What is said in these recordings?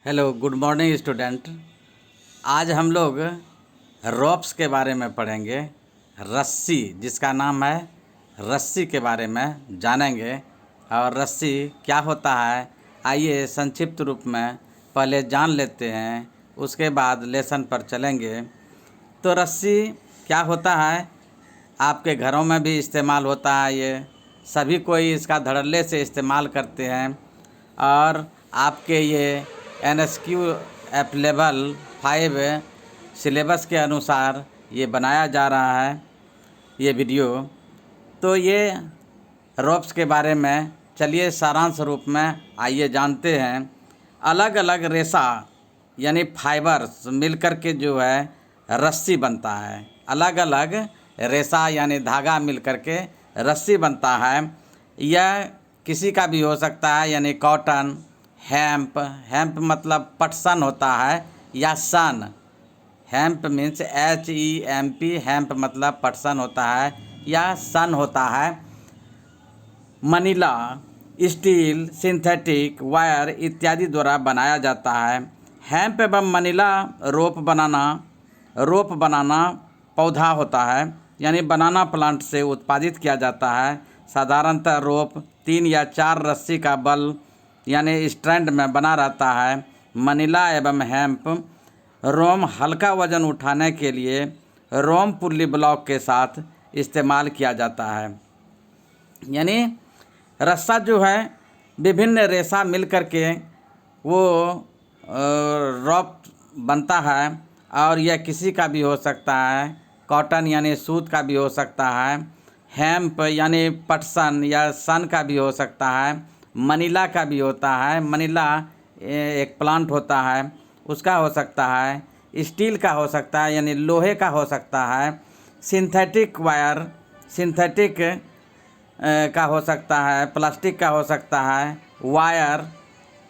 Hello, good morning student. आज हम लोग रोप्स के बारे में पढ़ेंगे। रस्सी, जिसका नाम है रस्सी, के बारे में जानेंगे। और रस्सी क्या होता है, आइए संक्षिप्त रूप में पहले जान लेते हैं, उसके बाद लेसन पर चलेंगे। तो रस्सी क्या होता है, आपके घरों में भी इस्तेमाल होता है। ये सभी कोई इसका धड़ल्ले से इस्तेमाल करते हैं। और आपके ये NSQ लेवल 5 सिलेबस के अनुसार ये बनाया जा रहा है ये वीडियो। तो ये रोप्स के बारे में चलिए सारांश रूप में आइए जानते हैं। अलग अलग रेशा यानी फाइबर्स मिलकर के जो है रस्सी बनता है। अलग अलग रेशा यानी धागा मिलकर के रस्सी बनता है। यह किसी का भी हो सकता है, यानी कॉटन, हेम्प मतलब पटसन होता है, या सन। हेम्प मीन्स HEMP, हेम्प मतलब पटसन होता है या सन होता है। मनीला, स्टील, सिंथेटिक, वायर इत्यादि द्वारा बनाया जाता है। हेम्प एवं मनीला रोप बनाना पौधा होता है, यानी बनाना प्लांट से उत्पादित किया जाता है। साधारणतः रोप 3 या 4 रस्सी का बल यानी स्ट्रैंड में बना रहता है। मनीला एवं हेम्प रोम हल्का वजन उठाने के लिए रोम पुल्ली ब्लॉक के साथ इस्तेमाल किया जाता है। यानी रस्सा जो है विभिन्न रेशा मिल कर के वो रोप बनता है। और यह किसी का भी हो सकता है, कॉटन यानी सूत का भी हो सकता है, हेम्प यानी पटसन या सन का भी हो सकता है, मनीला का भी होता है। मनीला एक प्लांट होता है, उसका हो सकता है। स्टील का हो सकता है, यानी लोहे का हो सकता है। सिंथेटिक वायर, सिंथेटिक का हो सकता है। प्लास्टिक का हो सकता है। वायर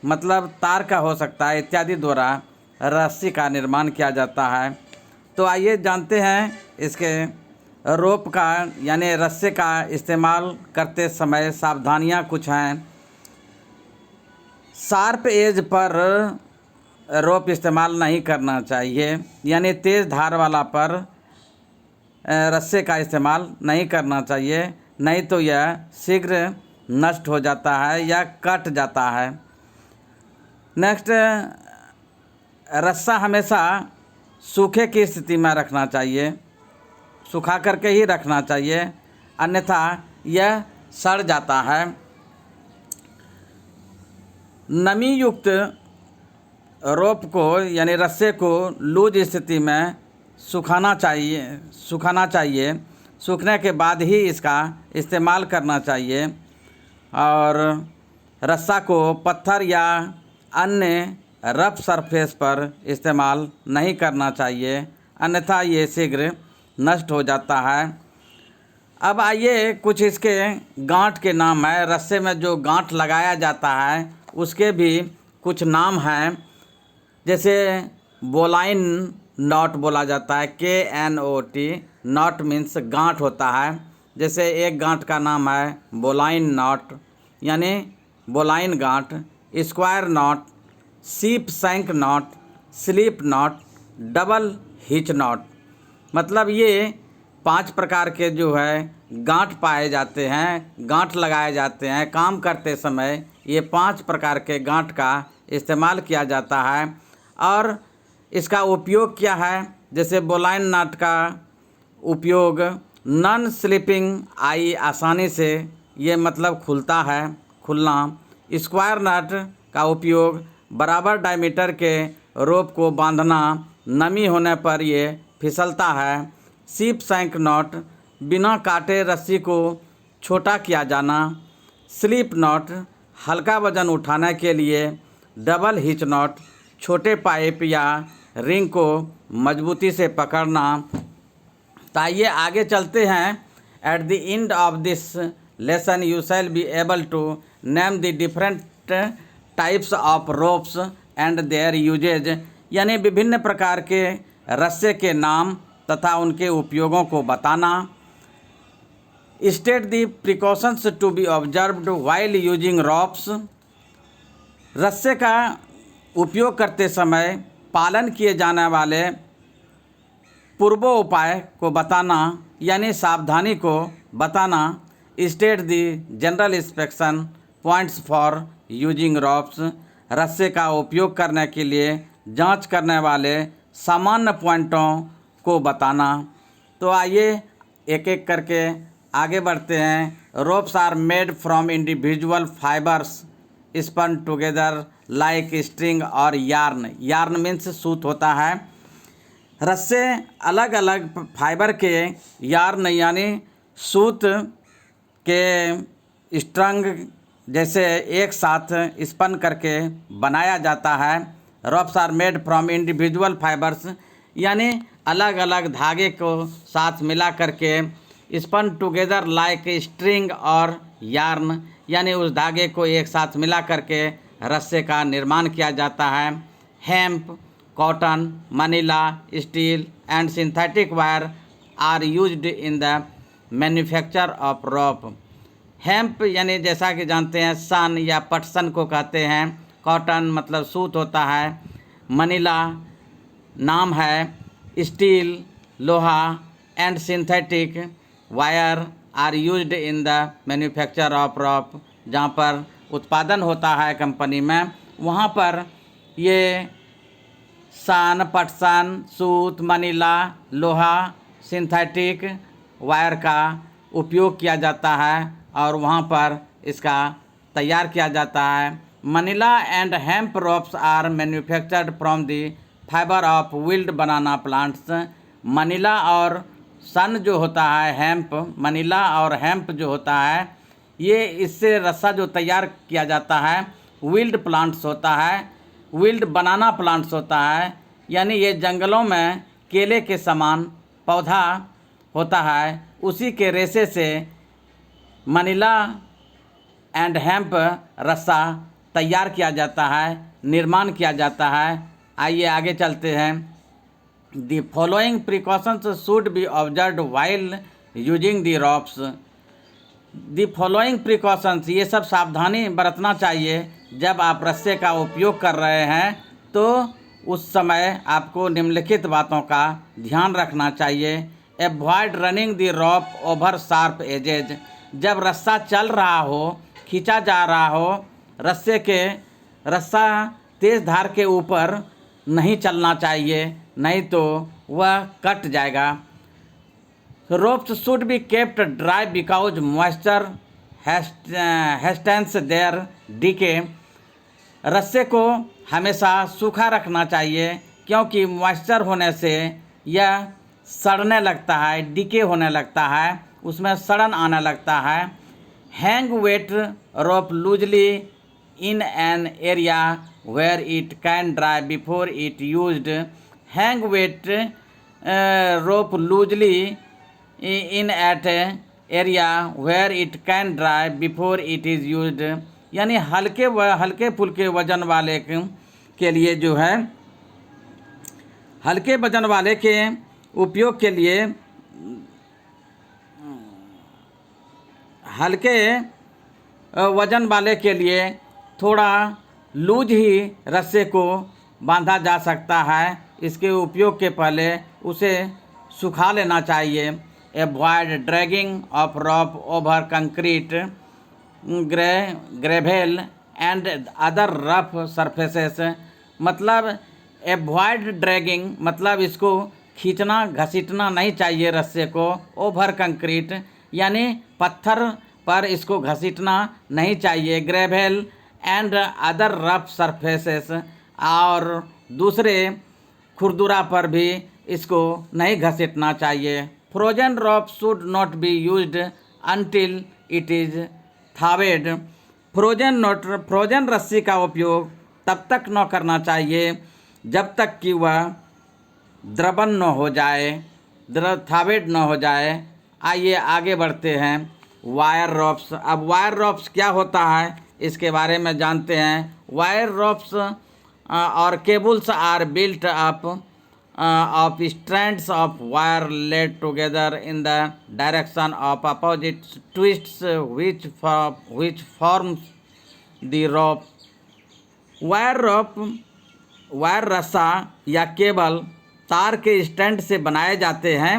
मतलब तार का हो सकता है, इत्यादि द्वारा रस्सी का निर्माण किया जाता है। तो आइए जानते हैं इसके रोप का यानी रस्से का इस्तेमाल करते समय सावधानियां कुछ हैं। शार्प एज पर रोप इस्तेमाल नहीं करना चाहिए, यानी तेज़ धार वाला पर रस्से का इस्तेमाल नहीं करना चाहिए, नहीं तो यह शीघ्र नष्ट हो जाता है या कट जाता है। नेक्स्ट, रस्सा हमेशा सूखे की स्थिति में रखना चाहिए, सुखा करके ही रखना चाहिए, अन्यथा यह सड़ जाता है। नमी युक्त रोप को यानी रस्से को लूज स्थिति में सुखाना चाहिए। सूखने के बाद ही इसका इस्तेमाल करना चाहिए। और रस्सा को पत्थर या अन्य रफ सरफेस पर इस्तेमाल नहीं करना चाहिए, अन्यथा ये शीघ्र नष्ट हो जाता है। अब आइए कुछ इसके गांठ के नाम है। रस्से में जो गांठ लगाया जाता है उसके भी कुछ नाम हैं। जैसे बोलाइन नॉट बोला जाता है, KNOT। नॉट मीन्स गांठ होता है। जैसे एक गांठ का नाम है बोलाइन नॉट, यानी बोलाइन गांठ। Square not, sheep shank not, slip not, double hitch not. मतलब ये 5 प्रकार के जो है गांठ पाए जाते हैं, गांठ लगाए जाते हैं। काम करते समय ये 5 प्रकार के गांठ का इस्तेमाल किया जाता है। और इसका उपयोग क्या है, जैसे बोलाइन नट का उपयोग नॉन स्लिपिंग आई, आसानी से ये मतलब खुलता है, खुलना। स्क्वायर नट का उपयोग बराबर डायमीटर के रोप को बांधना, नमी होने पर ये फिसलता है। शीप शैंक नॉट, बिना काटे रस्सी को छोटा किया जाना। स्लिप नॉट, हल्का वजन उठाने के लिए। डबल हिच नॉट, छोटे पाइप या रिंग को मजबूती से पकड़ना। तो आइए आगे चलते हैं। At the end of this lesson you shall be able to name the different types of ropes and their usages, यानी विभिन्न प्रकार के रस्से के नाम तथा उनके उपयोगों को बताना। State the precautions to be observed while using ropes. रस्से का उपयोग करते समय पालन किए जाने वाले पूर्वोपाय को बताना यानी सावधानी को बताना। State the general inspection points for using ropes, रस्से का उपयोग करने के लिए जांच करने वाले सामान्य पॉइंटों को बताना। तो आइए एक एक करके आगे बढ़ते हैं। Ropes are made from individual fibres spun together like string और यार्न। यार्न मीन्स सूत होता है। रस्से अलग अलग फाइबर के यार्न यानी सूत के स्ट्रंग जैसे एक साथ स्पन करके बनाया जाता है। Ropes are made from individual fibres यानी अलग अलग धागे को साथ मिला करके स्पन टुगेदर लाइक स्ट्रिंग और यार्न यानी उस धागे को एक साथ मिला करके रस्से का निर्माण किया जाता है। Hemp, cotton, Manila, steel and synthetic wire are used in the manufacture of rope. Hemp यानी जैसा कि जानते हैं सन या पटसन को कहते हैं। कॉटन मतलब सूत होता है। मनीला नाम है। स्टील लोहा and synthetic wire are used in the manufacture of rope. जहाँ पर उत्पादन होता है कंपनी में वहाँ पर ये सन, पटसन, सूत, मनीला, लोहा, सिंथेटिक वायर का उपयोग किया जाता है और वहाँ पर इसका तैयार किया जाता है। Manila and hemp ropes are manufactured from the fibre of wild banana plants. Manila और सन जो होता है, हेम्प, मनीला और हेम्प जो होता है, ये इससे रस्सा जो तैयार किया जाता है विल्ड प्लांट्स होता है। विल्ड बनाना प्लांट्स होता है यानी ये जंगलों में केले के समान पौधा होता है, उसी के रेशे से मनीला एंड हेम्प रस्सा तैयार किया जाता है, निर्माण किया जाता है। आइए आगे चलते हैं। The following precautions should be observed while using the ropes. The following precautions, ये सब सावधानी बरतना चाहिए जब आप रस्से का उपयोग कर रहे हैं। तो उस समय आपको निम्नलिखित बातों का ध्यान रखना चाहिए। Avoid running the rope over sharp edges. जब रस्सा चल रहा हो, खींचा जा रहा हो, रस्सा तेज़ धार के ऊपर नहीं चलना चाहिए, नहीं तो वह कट जाएगा। Ropes should be kept dry because moisture hastens their decay. रस्से को हमेशा सूखा रखना चाहिए क्योंकि मॉइस्चर होने से यह सड़ने लगता है, डीके होने लगता है, उसमें सड़न आने लगता है। Hang wet rope loosely in an area where it can dry before it used. Hang wet rope loosely in at area where it can dry before it is used. यानी हल्के फुल्के वजन वाले के लिए जो है, हल्के वजन वाले के उपयोग के लिए हल्के वजन वाले के लिए थोड़ा लूज ही रस्से को बांधा जा सकता है। इसके उपयोग के पहले उसे सुखा लेना चाहिए। Avoid dragging of rope over concrete, gravel and other rough surfaces. मतलब एवॉइड ड्रैगिंग मतलब इसको खींचना घसीटना नहीं चाहिए रस्से को। ओवर कंक्रीट यानी पत्थर पर इसको घसीटना नहीं चाहिए। Gravel and other rough surfaces और दूसरे खुरदुरा पर भी इसको नहीं घसीटना चाहिए। Frozen rope should not be used until it is thawed. फ्रोजन रस्सी का उपयोग तब तक न करना चाहिए जब तक कि वह द्रवन न हो जाए, थावेड न हो जाए। आइए आगे बढ़ते हैं। Wire ropes. अब वायर रॉप्स क्या होता है इसके बारे में जानते हैं। वायर रॉप्स और cables are built up of strands of wire laid together in the direction of opposite twists which forms the rope. Wire rope wire रस्सा या केबल तार के स्टैंड से बनाए जाते हैं,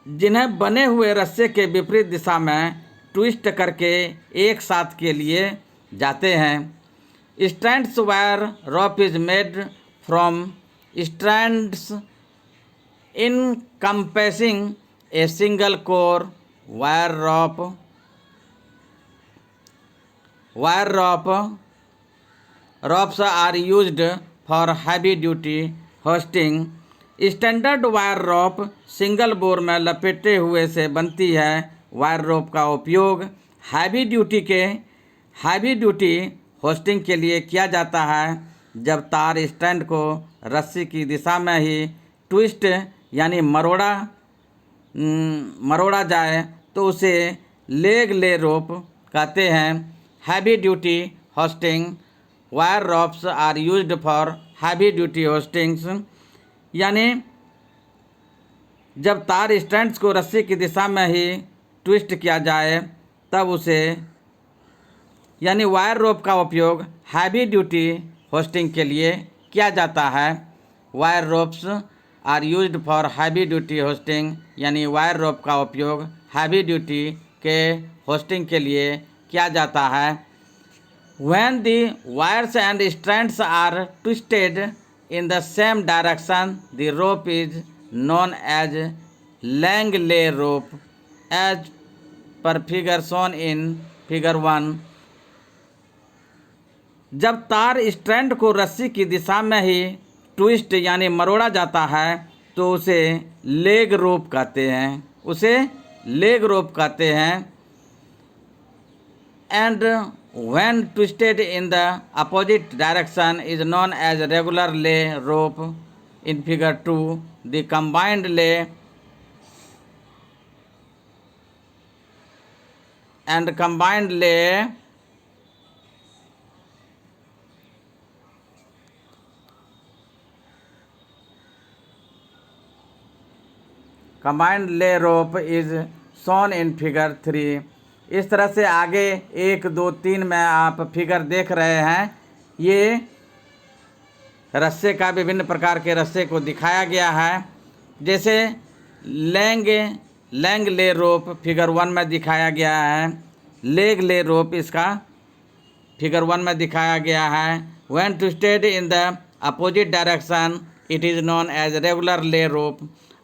जिन्हें बने हुए रस्से के विपरीत दिशा में ट्विस्ट करके एक साथ के लिए जाते हैं। Strands wire rope is made from strands encompassing a single core wire rope. Ropes are used for heavy duty hosting. Standard wire rope single bore में लपेटे हुए से बनती है। वायर रोप का उपयोग हैवी ड्यूटी होस्टिंग के लिए किया जाता है। जब तार स्टैंड को रस्सी की दिशा में ही ट्विस्ट यानी मरोड़ा जाए तो उसे लेग ले रोप कहते हैं। Heavy duty hoisting wire ropes are used for heavy duty hoistings, यानी जब तार स्टैंड्स को रस्सी की दिशा में ही ट्विस्ट किया जाए तब उसे यानी वायर रोप का उपयोग हैवी ड्यूटी होस्टिंग के लिए किया जाता है। Wire ropes are used for heavy duty hoisting, यानी वायर रोप का उपयोग हैवी ड्यूटी के होस्टिंग के लिए किया जाता है। When the wires and strands are twisted in the same direction, the rope is known as Langley rope, as per figure shown in figure 1. जब तार स्ट्रैंड को रस्सी की दिशा में ही ट्विस्ट यानी मरोड़ा जाता है तो उसे लेग रोप कहते हैं। And when twisted in the opposite direction is known as regular lay rope in figure 2. The combined lay rope is shown in figure 3. इस तरह से आगे 1, 2, 3 में आप फिगर देख रहे हैं। ये रस्से का विभिन्न प्रकार के रस्से को दिखाया गया है। जैसे लैंग ले रोप फिगर 1 में दिखाया गया है, लेग ले रोप इसका फिगर 1 में दिखाया गया है। When twisted in the opposite direction it is known as regular lay rope.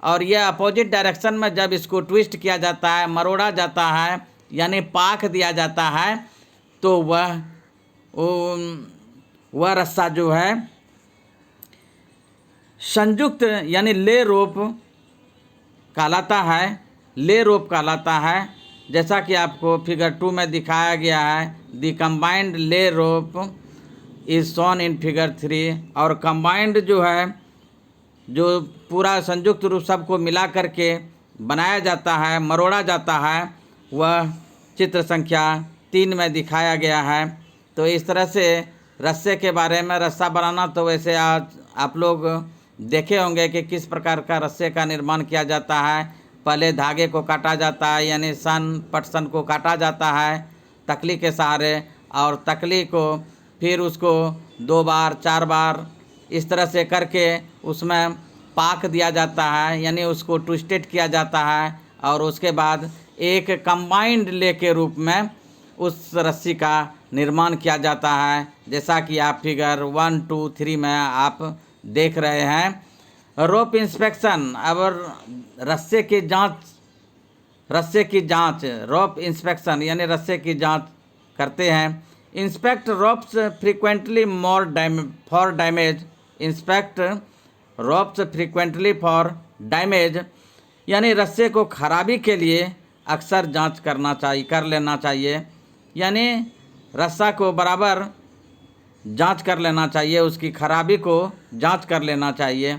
और यह अपोजिट डायरेक्शन में जब इसको ट्विस्ट किया जाता है, मरोड़ा जाता है यानी पाक दिया जाता है, तो वह रस्सा जो है संयुक्त यानी ले रोप कहलाता है। जैसा कि आपको फिगर 2 में दिखाया गया है। द कंबाइंड ले rope is shown in figure 3। और कंबाइंड जो है, जो पूरा संयुक्त रूप सबको मिला करके बनाया जाता है, मरोड़ा जाता है, वह चित्र संख्या 3 में दिखाया गया है। तो इस तरह से रस्से के बारे में, रस्सा बनाना तो वैसे आज आप लोग देखे होंगे कि किस प्रकार का रस्से का निर्माण किया जाता है। पहले धागे को काटा जाता है, यानी पटसन को काटा जाता है तकली के सहारे, और तकली को फिर उसको 2 बार 4 बार इस तरह से करके उसमें पाक दिया जाता है, यानी उसको ट्विस्टेड किया जाता है। और उसके बाद एक कंबाइंड ले के रूप में उस रस्सी का निर्माण किया जाता है, जैसा कि आप फिगर 1, 2, 3 में आप देख रहे हैं। रोप इंस्पेक्शन, अब रस्से की जांच रोप इंस्पेक्शन यानी रस्से की जांच करते हैं। Inspect ropes frequently for damage. Inspect ropes frequently for damage, यानी रस्से को खराबी के लिए अक्सर जांच कर लेना चाहिए, यानी रस्सा को बराबर जांच कर लेना चाहिए, उसकी खराबी को जांच कर लेना चाहिए।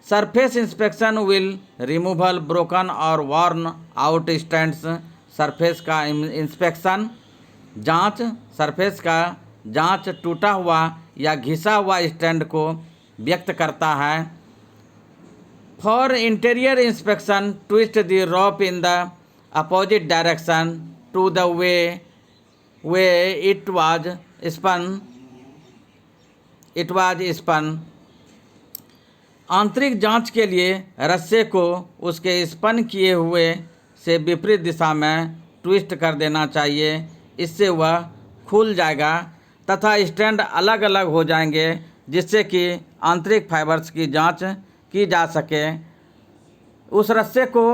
Surface inspection will removal broken और वॉर्न आउट स्टैंड्स। सरफेस का इंस्पेक्शन सरफेस का जांच टूटा हुआ या घिसा हुआ स्टैंड को व्यक्त करता है। For interior inspection twist the rope in the opposite direction to the way it was spun it was spun. आंतरिक जांच के लिए रस्से को उसके स्पन किए हुए से विपरीत दिशा में ट्विस्ट कर देना चाहिए। इससे वह खुल जाएगा तथा स्ट्रैंड अलग अलग हो जाएंगे, जिससे कि आंतरिक फाइबर्स की जांच की जा सके। उस रस्से को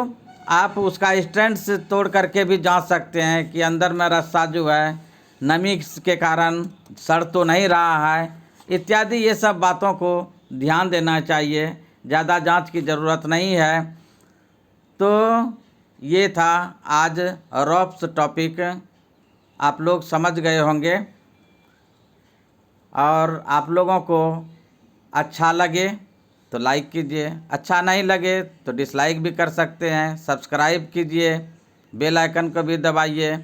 आप उसका स्ट्रैंड से तोड़ करके भी जांच सकते हैं कि अंदर में रस्सा जो है नमी के कारण सड़ तो नहीं रहा है, इत्यादि। ये सब बातों को ध्यान देना चाहिए, ज़्यादा जांच की ज़रूरत नहीं है। तो ये था आज रॉप्स टॉपिक, आप लोग समझ गए होंगे। और आप लोगों को अच्छा लगे तो लाइक कीजिए, अच्छा नहीं लगे तो डिसलाइक भी कर सकते हैं। सब्सक्राइब कीजिए, बेल आइकन को भी दबाइए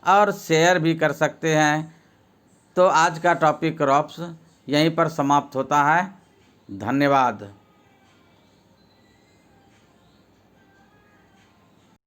और शेयर भी कर सकते हैं। तो आज का टॉपिक रॉप्स यहीं पर समाप्त होता है। धन्यवाद।